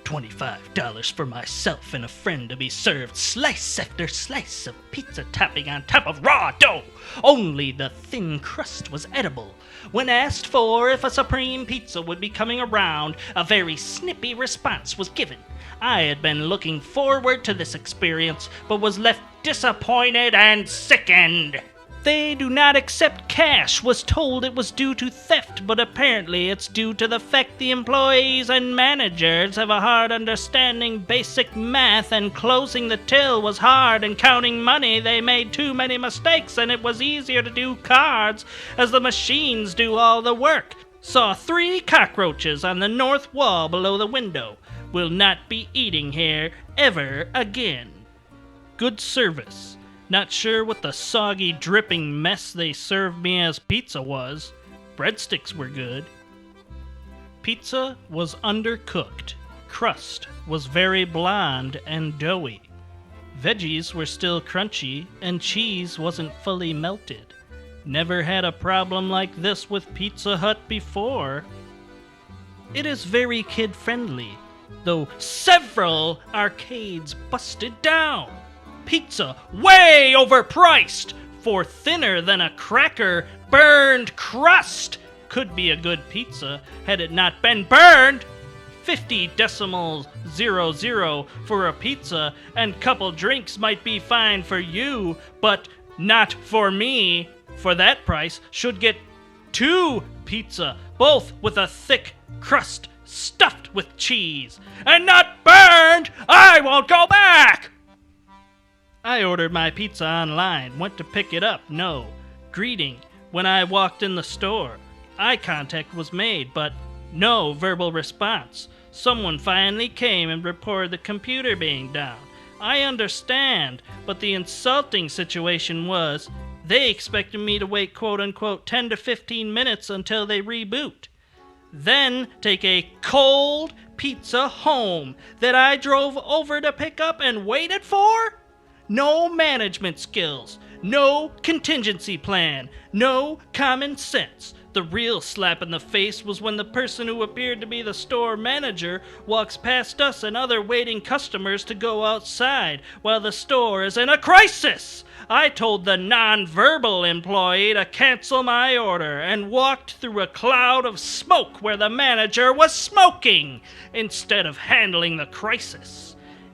$25 for myself and a friend to be served slice after slice of pizza topping on top of raw dough. Only the thin crust was edible. When asked for if a supreme pizza would be coming around, a very snippy response was given. I had been looking forward to this experience, but was left disappointed and sickened. They do not accept cash, was told it was due to theft, but apparently it's due to the fact the employees and managers have a hard understanding basic math, and closing the till was hard, and counting money they made too many mistakes, and it was easier to do cards as the machines do all the work. Saw 3 cockroaches on the north wall below the window. Will not be eating here ever again. Good service. Not sure what the soggy, dripping mess they served me as pizza was. Breadsticks were good. Pizza was undercooked. Crust was very blonde and doughy. Veggies were still crunchy, and cheese wasn't fully melted. Never had a problem like this with Pizza Hut before. It is very kid-friendly, though several arcades busted down. Pizza way overpriced for thinner than a cracker burned crust. Could be a good pizza had it not been burned. 50.00 for a pizza and couple drinks might be fine for you, but not for me. For that price, should get 2 pizza, both with a thick crust stuffed with cheese, and not burned. I won't go back. I ordered my pizza online, went to pick it up, no. Greeting when I walked in the store. Eye contact was made, but no verbal response. Someone finally came and reported the computer being down. I understand, but the insulting situation was they expected me to wait quote-unquote 10 to 15 minutes until they reboot. Then take a cold pizza home that I drove over to pick up and waited for? No management skills, no contingency plan, no common sense. The real slap in the face was when the person who appeared to be the store manager walks past us and other waiting customers to go outside while the store is in a crisis. I told the non-verbal employee to cancel my order and walked through a cloud of smoke where the manager was smoking instead of handling the crisis.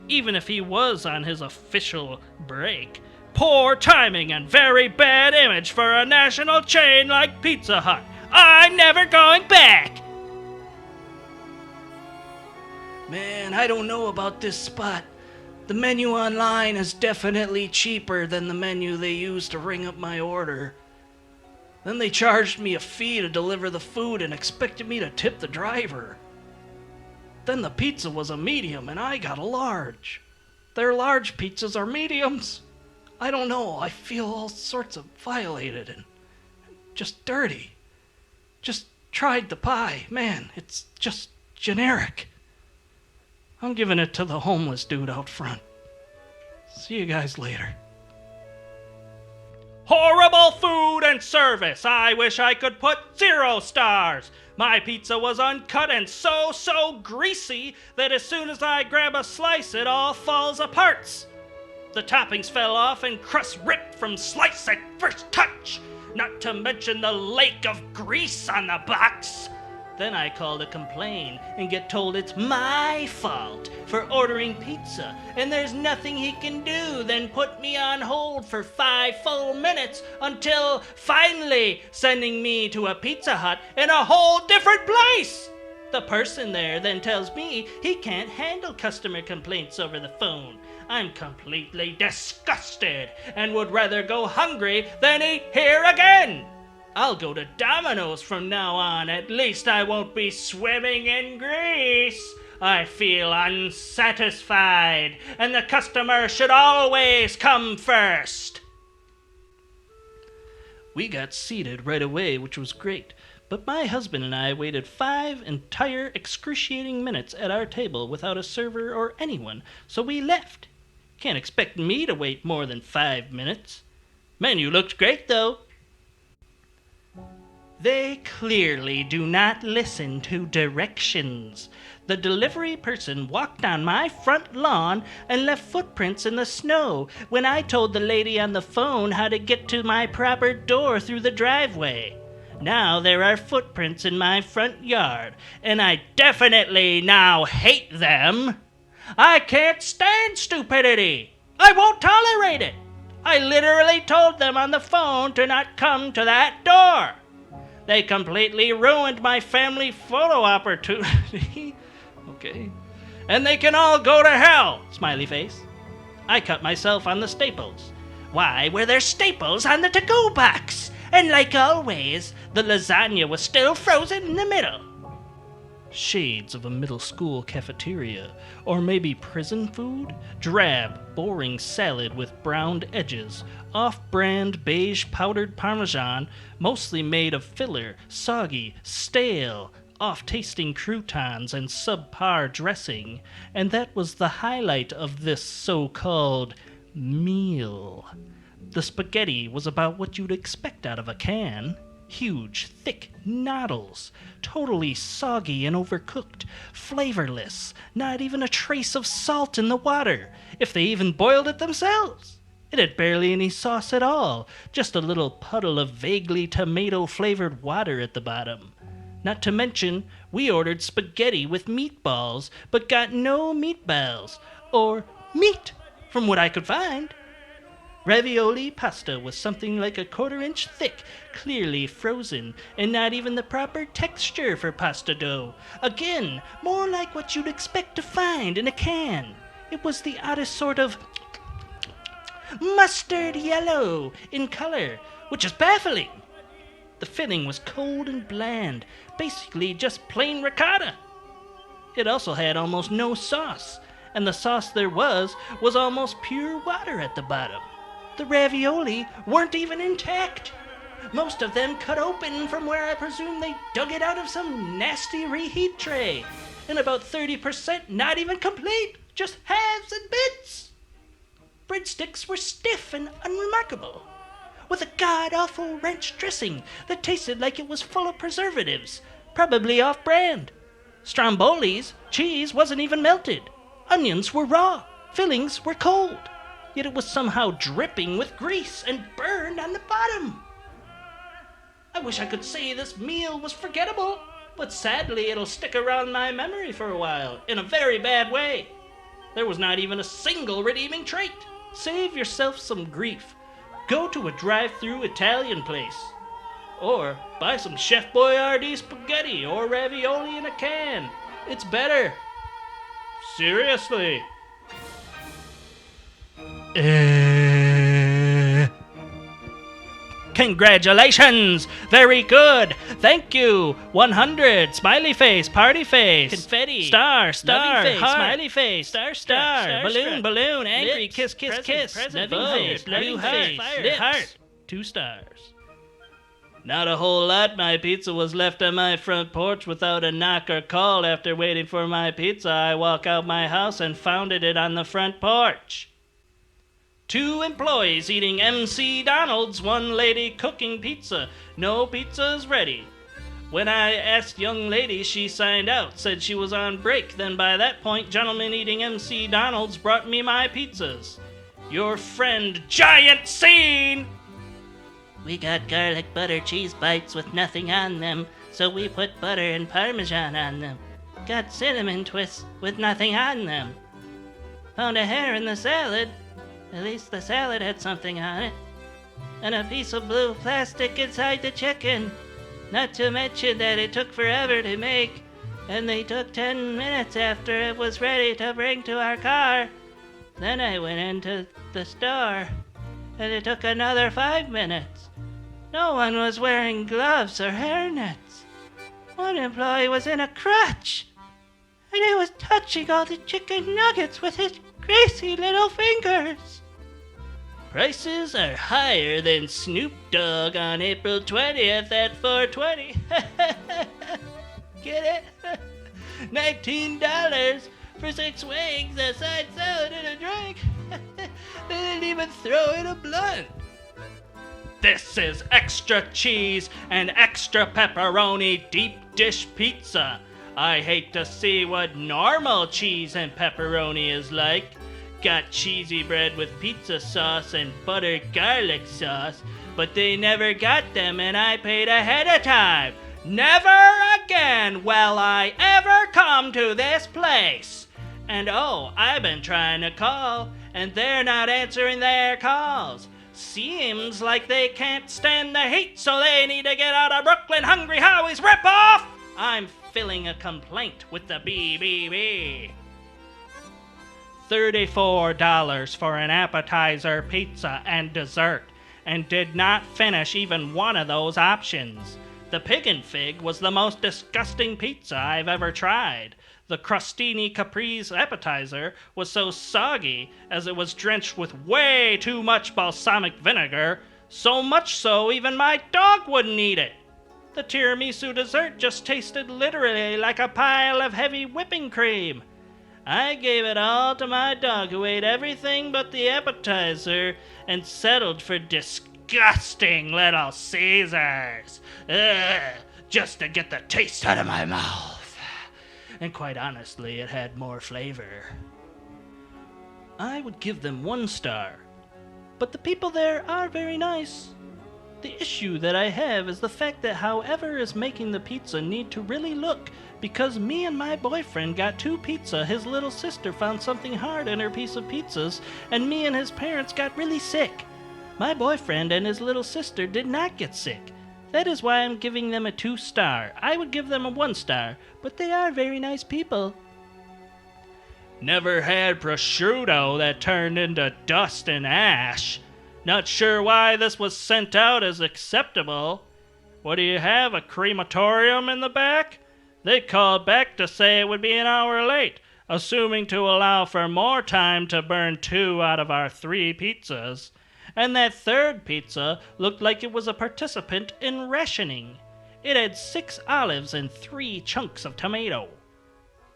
Even if he was on his official break. Poor timing and very bad image for a national chain like Pizza Hut. I'm never going back! Man, I don't know about this spot. The menu online is definitely cheaper than the menu they used to ring up my order. Then they charged me a fee to deliver the food and expected me to tip the driver. Then the pizza was a medium and I got a large. Their large pizzas are mediums. I don't know, I feel all sorts of violated and just dirty. Just tried the pie. Man, it's just generic. I'm giving it to the homeless dude out front. See you guys later. Horrible food and service. I wish I could put 0 stars. My pizza was uncut and so greasy that as soon as I grab a slice, it all falls apart. The toppings fell off and crust ripped from slice at first touch, not to mention the lake of grease on the box. Then I call to complain and get told it's my fault for ordering pizza, and there's nothing he can do than put me on hold for 5 full minutes until finally sending me to a Pizza Hut in a whole different place. The person there then tells me he can't handle customer complaints over the phone. I'm completely disgusted and would rather go hungry than eat here again. I'll go to Domino's from now on. At least I won't be swimming in grease. I feel unsatisfied, and the customer should always come first. We got seated right away, which was great, but my husband and I waited 5 entire excruciating minutes at our table without a server or anyone, so we left. Can't expect me to wait more than 5 minutes. Menu looked great, though. They clearly do not listen to directions. The delivery person walked on my front lawn and left footprints in the snow when I told the lady on the phone how to get to my proper door through the driveway. Now there are footprints in my front yard, and I definitely now hate them. I can't stand stupidity. I won't tolerate it. I literally told them on the phone to not come to that door. They completely ruined my family photo opportunity. Okay. And they can all go to hell, smiley face. I cut myself on the staples. Why were there staples on the to-go box? And like always, the lasagna was still frozen in the middle. Shades of a middle school cafeteria, or maybe prison food? Drab, boring salad with browned edges, off-brand beige powdered Parmesan, mostly made of filler, soggy, stale, off-tasting croutons and subpar dressing, and that was the highlight of this so-called meal. The spaghetti was about what you'd expect out of a can. Huge, thick noddles, totally soggy and overcooked, flavorless, not even a trace of salt in the water, if they even boiled it themselves. It had barely any sauce at all, just a little puddle of vaguely tomato-flavored water at the bottom. Not to mention, we ordered spaghetti with meatballs, but got no meatballs, or meat, from what I could find. Ravioli pasta was something like a quarter-inch thick, clearly frozen, and not even the proper texture for pasta dough. Again, more like what you'd expect to find in a can. It was the oddest sort of mustard yellow in color, which is baffling. The filling was cold and bland, basically just plain ricotta. It also had almost no sauce, and the sauce there was almost pure water at the bottom. The ravioli weren't even intact. Most of them cut open from where I presume they dug it out of some nasty reheat tray, and about 30% not even complete, just halves and bits. Breadsticks were stiff and unremarkable, with a god-awful ranch dressing that tasted like it was full of preservatives, probably off-brand. Stromboli's cheese wasn't even melted. Onions were raw. Fillings were cold. Yet it was somehow dripping with grease and burned on the bottom. I wish I could say this meal was forgettable, but sadly it'll stick around my memory for a while, in a very bad way. There was not even a single redeeming trait. Save yourself some grief. Go to a drive-thru Italian place. Or buy some Chef Boyardee spaghetti or ravioli in a can. It's better. Seriously. Congratulations! Very good! Thank you! 100! Smiley face! Party face! Confetti! Star! Face, heart! Smiley face! Star! Balloon! Angry! Lips, kiss! Loving face! Blue heart! Heart! 2 stars. Not a whole lot. My pizza was left on my front porch without a knock or call. After waiting for my pizza, I walk out my house and found it on the front porch. 2 employees eating MC Donald's, 1 lady cooking pizza. No pizza's ready. When I asked young lady, she signed out, said she was on break. Then by that point, gentleman eating MC Donald's brought me my pizzas. Your friend, Giant Scene! We got garlic butter cheese bites with nothing on them, so we put butter and Parmesan on them. Got cinnamon twists with nothing on them. Found a hair in the salad. At least the salad had something on it. And a piece of blue plastic inside the chicken. Not to mention that it took forever to make, and they took 10 minutes after it was ready to bring to our car. Then I went into the store, and it took another 5 minutes. No one was wearing gloves or hairnets. One employee was in a crutch, and he was touching all the chicken nuggets with his greasy little fingers. Prices are higher than Snoop Dogg on April 20th at 420. Get it? $19 for 6 wings, a side salad, and a drink. They didn't even throw in a blunt. This is extra cheese and extra pepperoni deep dish pizza. I hate to see what normal cheese and pepperoni is like. Got cheesy bread with pizza sauce and buttered garlic sauce, but they never got them and I paid ahead of time. Never again will I ever come to this place. And oh, I've been trying to call, and they're not answering their calls. Seems like they can't stand the heat, so they need to get out of Brooklyn Hungry Howie's ripoff! I'm filing a complaint with the BBB. $34 for an appetizer, pizza, and dessert, and did not finish even one of those options. The Pig and Fig was the most disgusting pizza I've ever tried. The Crostini Caprese appetizer was so soggy as it was drenched with way too much balsamic vinegar, so much so even my dog wouldn't eat it. The tiramisu dessert just tasted literally like a pile of heavy whipping cream. I gave it all to my dog, who ate everything but the appetizer and settled for disgusting Little Caesars. Ugh, just to get the taste out of my mouth. And quite honestly, it had more flavor. I would give them 1 star, but the people there are very nice. The issue that I have is the fact that whoever is making the pizza need to really look, because me and my boyfriend got 2 pizza, his little sister found something hard in her piece of pizzas, and me and his parents got really sick. My boyfriend and his little sister did not get sick. That is why I'm giving them a 2 star. I would give them a 1 star, but they are very nice people. Never had prosciutto that turned into dust and ash. Not sure why this was sent out as acceptable. What do you have, a crematorium in the back? They called back to say it would be an hour late, assuming to allow for more time to burn 2 out of our 3 pizzas. And that 3rd pizza looked like it was a participant in rationing. It had 6 olives and 3 chunks of tomato.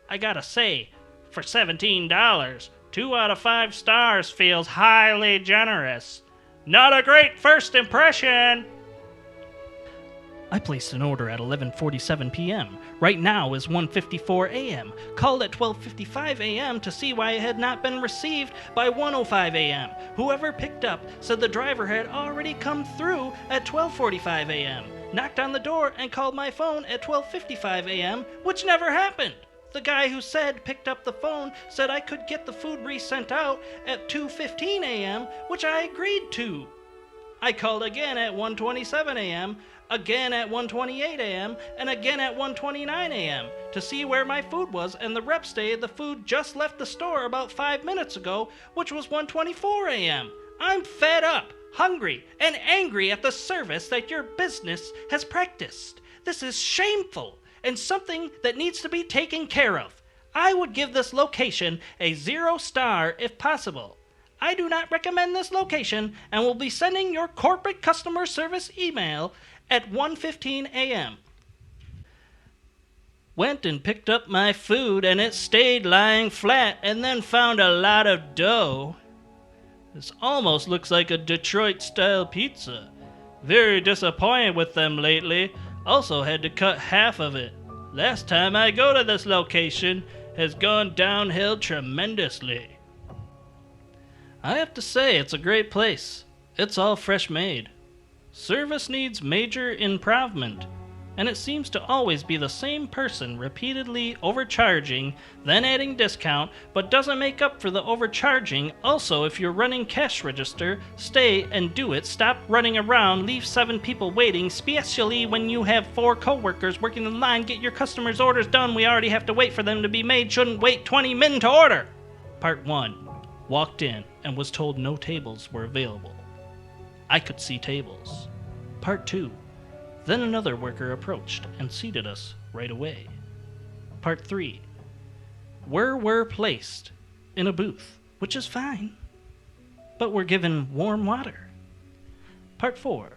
I gotta say, for $17, 2 out of 5 stars feels highly generous. Not a great first impression! I placed an order at 11:47 p.m. Right now is 1:54 a.m. Called at 12:55 a.m. to see why it had not been received by 1:05 a.m. Whoever picked up said the driver had already come through at 12:45 a.m. Knocked on the door and called my phone at 12:55 a.m., which never happened. The guy who said picked up the phone said I could get the food resent out at 2:15 a.m., which I agreed to. I called again at 1:27 a.m., again at 1:28 a.m., and again at 1:29 a.m. to see where my food was, and the rep stated the food just left the store about 5 minutes ago, which was 1:24 a.m. I'm fed up, hungry, and angry at the service that your business has practiced. This is shameful and something that needs to be taken care of. I would give this location a 0 star if possible. I do not recommend this location and will be sending your corporate customer service email at 1:15 a.m. Went and picked up my food and it stayed lying flat, and then found a lot of dough. This almost looks like a Detroit-style pizza. Very disappointed with them lately. Also had to cut half of it. Last time I go to this location has gone downhill tremendously. I have to say, it's a great place. It's all fresh made. Service needs major improvement, and it seems to always be the same person repeatedly overcharging, then adding discount, but doesn't make up for the overcharging. Also, if you're running cash register, stay and do it. Stop running around, leave 7 people waiting, especially when you have 4 coworkers working in line. Get your customers' orders done. We already have to wait for them to be made. Shouldn't wait 20 minutes to order. Part 1. Walked in and was told no tables were available. I could see tables. Part 2. Then another worker approached and seated us right away. Part 3. We're placed in a booth, which is fine, but we're given warm water. Part 4.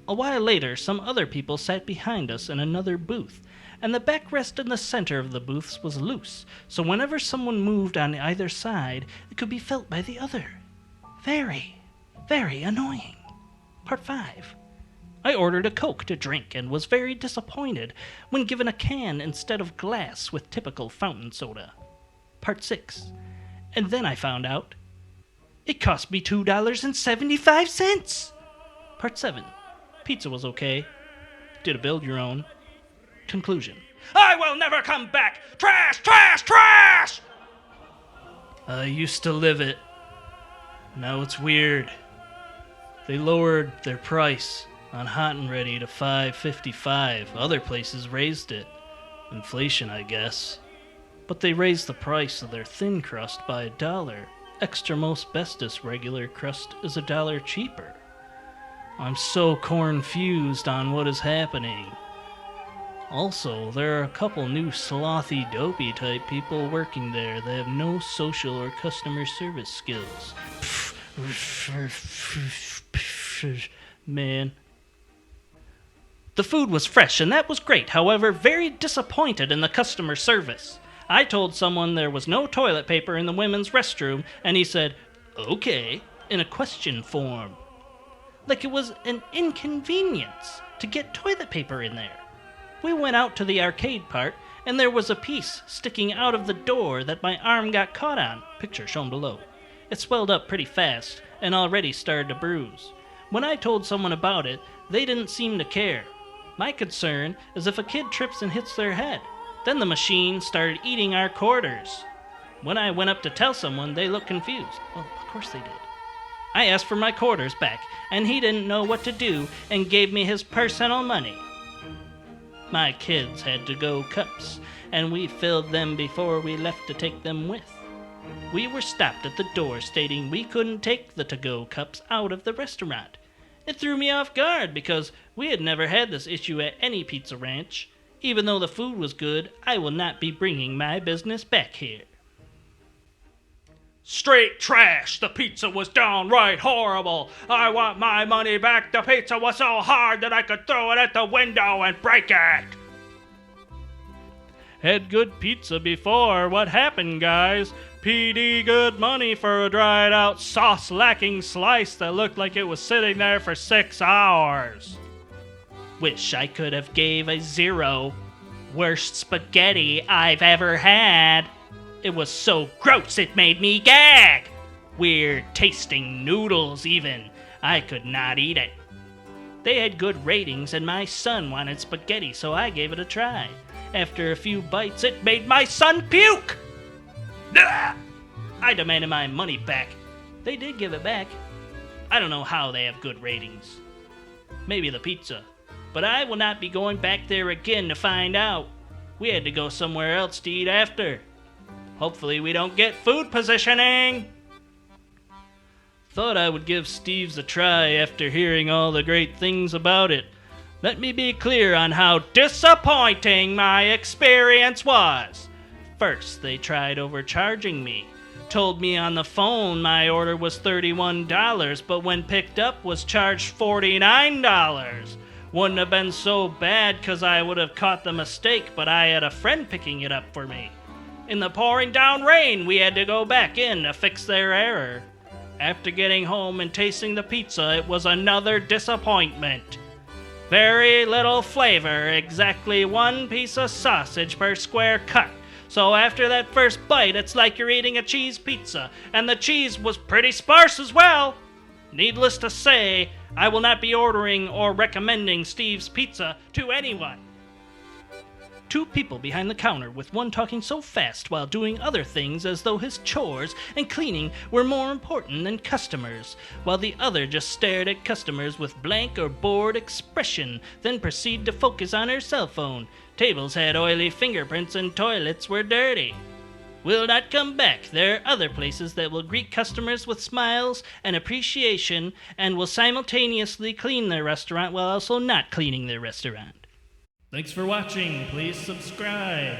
A while later, some other people sat behind us in another booth, and the backrest in the center of the booths was loose, so whenever someone moved on either side, it could be felt by the other. Very, very annoying. Part 5. I ordered a Coke to drink and was very disappointed when given a can instead of glass with typical fountain soda. Part 6. And then I found out it cost me $2.75. Part 7. Pizza was okay. Did a build your own. Conclusion. I will never come back! Trash! Trash! Trash! I used to live it. Now it's weird. They lowered their price on hot and ready to $5.55. Other places raised it. Inflation, I guess. But they raised the price of their thin crust by $1. Extra most bestest regular crust is $1 cheaper. I'm so confused on what is happening. Also, there are a couple new slothy, dopey type people working there that have no social or customer service skills. Man. The food was fresh and that was great, however, very disappointed in the customer service. I told someone there was no toilet paper in the women's restroom, and he said, okay, in a question form. Like it was an inconvenience to get toilet paper in there. We went out to the arcade part, and there was a piece sticking out of the door that my arm got caught on, picture shown below. It swelled up pretty fast, and already started to bruise. When I told someone about it, they didn't seem to care. My concern is if a kid trips and hits their head. Then the machine started eating our quarters. When I went up to tell someone, they looked confused. Well, of course they did. I asked for my quarters back, and he didn't know what to do and gave me his personal money. My kids had to-go cups, and we filled them before we left to take them with. We were stopped at the door stating we couldn't take the to-go cups out of the restaurant. It threw me off guard because we had never had this issue at any pizza ranch. Even though the food was good, I will not be bringing my business back here. Straight trash! The pizza was downright horrible! I want my money back! The pizza was so hard that I could throw it at the window and break it! Had good pizza before. What happened, guys? PD good money for a dried out sauce-lacking slice that looked like it was sitting there for 6 hours. Wish I could have gave a 0. Worst spaghetti I've ever had. It was so gross it made me gag. Weird tasting noodles even. I could not eat it. They had good ratings and my son wanted spaghetti, so I gave it a try. After a few bites, it made my son puke. Ugh! I demanded my money back. They did give it back. I don't know how they have good ratings. Maybe the pizza. But I will not be going back there again to find out. We had to go somewhere else to eat after. Hopefully we don't get food positioning. Thought I would give Steve's a try after hearing all the great things about it. Let me be clear on how disappointing my experience was. First, they tried overcharging me. Told me on the phone my order was $31, but when picked up was charged $49. Wouldn't have been so bad because I would have caught the mistake, but I had a friend picking it up for me. In the pouring down rain, we had to go back in to fix their error. After getting home and tasting the pizza, it was another disappointment. Very little flavor, exactly 1 piece of sausage per square cut. So after that first bite, it's like you're eating a cheese pizza, and the cheese was pretty sparse as well. Needless to say, I will not be ordering or recommending Steve's Pizza to anyone. 2 people behind the counter, with one talking so fast while doing other things as though his chores and cleaning were more important than customers, while the other just stared at customers with blank or bored expression, then proceeded to focus on her cell phone. Tables had oily fingerprints and toilets were dirty. Will not come back. There are other places that will greet customers with smiles and appreciation and will simultaneously clean their restaurant while also not cleaning their restaurant. Thanks for watching. Please subscribe.